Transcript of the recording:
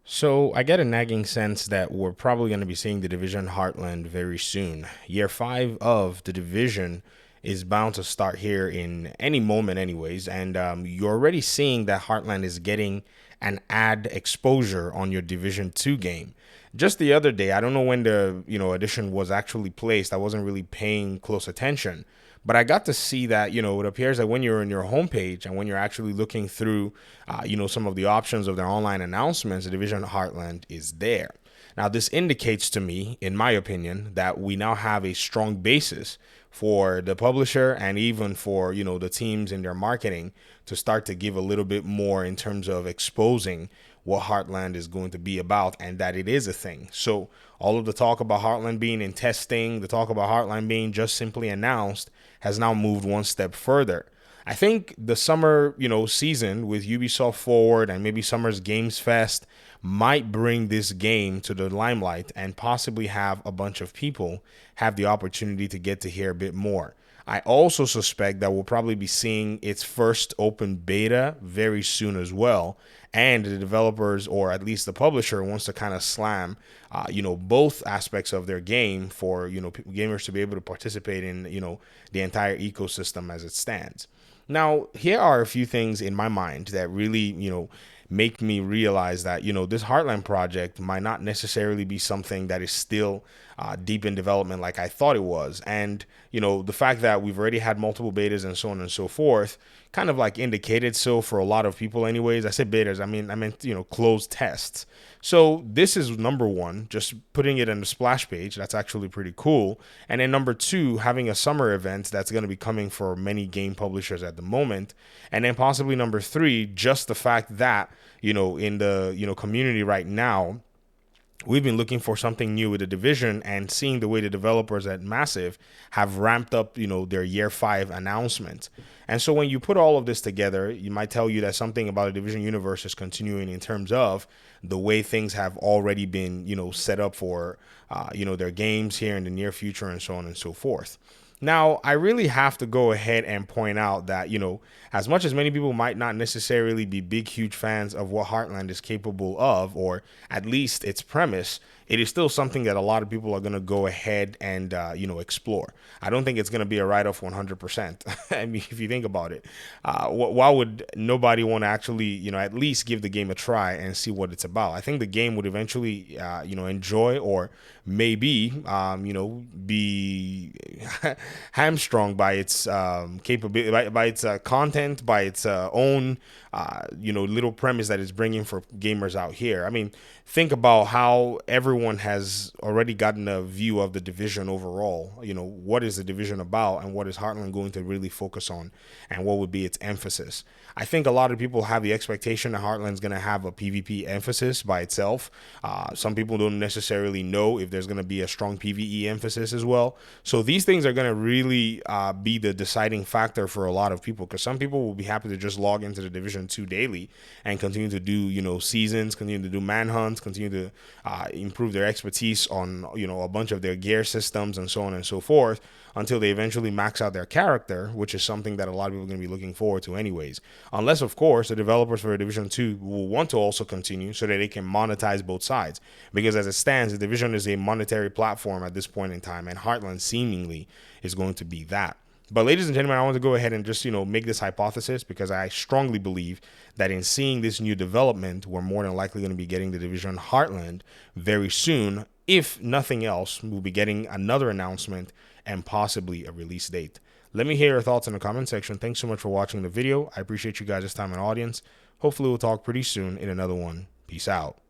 So I get a nagging sense that we're probably going to be seeing the division Heartland very soon. Year five of the division is bound to start here in any moment, anyways, and you're already seeing that Heartland is getting an ad exposure on your Division Two game. Just the other day, I don't know when the edition was actually placed. I wasn't really paying close attention, but I got to see that, it appears that when you're in your homepage and when you're actually looking through, some of the options of their online announcements, the Division Heartland is there. Now, this indicates to me, in my opinion, that we now have a strong basis for the publisher and even for, the teams in their marketing to start to give a little bit more in terms of exposing what Heartland is going to be about and that it is a thing. So all of the talk about Heartland being in testing, the talk about Heartland being just simply announced has now moved one step further. I think the summer, season with Ubisoft Forward and maybe Summer's Games Fest might bring this game to the limelight and possibly have a bunch of people have the opportunity to get to hear a bit more. I also suspect that we'll probably be seeing its first open beta very soon as well. And the developers, or at least the publisher, wants to kind of slam, both aspects of their game for, gamers to be able to participate in, the entire ecosystem as it stands. Now, here are a few things in my mind that really, make me realize that, this Heartland project might not necessarily be something that is still deep in development like I thought it was. And, the fact that we've already had multiple betas and so on and so forth kind of like indicated so for a lot of people anyways. I said betas, I meant, closed tests. So this is number one, just putting it in the splash page. That's actually pretty cool. And then number two, having a summer event that's going to be coming for many game publishers at the moment. And then possibly number three, just the fact that, in the, community right now, we've been looking for something new with the division and seeing the way the developers at Massive have ramped up, their year five announcement. And so when you put all of this together, you might tell you that something about the division universe is continuing in terms of the way things have already been, set up for, their games here in the near future and so on and so forth. Now, I really have to go ahead and point out that, as much as many people might not necessarily be big, huge fans of what Heartland is capable of, or at least its premise, it is still something that a lot of people are going to go ahead and, explore. I don't think it's going to be a write-off 100%. I mean, if you think about it, why would nobody want to actually, at least give the game a try and see what it's about? I think the game would eventually, enjoy or maybe, be hamstrung by its capability, by its content, by its own, little premise that it's bringing for gamers out here. I mean, think about how everyone has already gotten a view of the division overall. What is the division about and what is Heartland going to really focus on and what would be its emphasis? I think a lot of people have the expectation that Heartland's going to have a PvP emphasis by itself. Some people don't necessarily know if there's going to be a strong PvE emphasis as well. So these things are going to really be the deciding factor for a lot of people, because some people will be happy to just log into the Division 2 daily and continue to do, seasons, continue to do manhunts, continue to improve their expertise on, a bunch of their gear systems and so on and so forth until they eventually max out their character, which is something that a lot of people are going to be looking forward to anyways. Unless, of course, the developers for Division 2 will want to also continue so that they can monetize both sides. Because as it stands, the Division is a monetary platform at this point in time, and Heartland seemingly is going to be that. But ladies and gentlemen, I want to go ahead and just, make this hypothesis, because I strongly believe that in seeing this new development, we're more than likely going to be getting the Division Heartland very soon. If nothing else, we'll be getting another announcement and possibly a release date. Let me hear your thoughts in the comment section. Thanks so much for watching the video. I appreciate you guys' time and audience. Hopefully we'll talk pretty soon in another one. Peace out.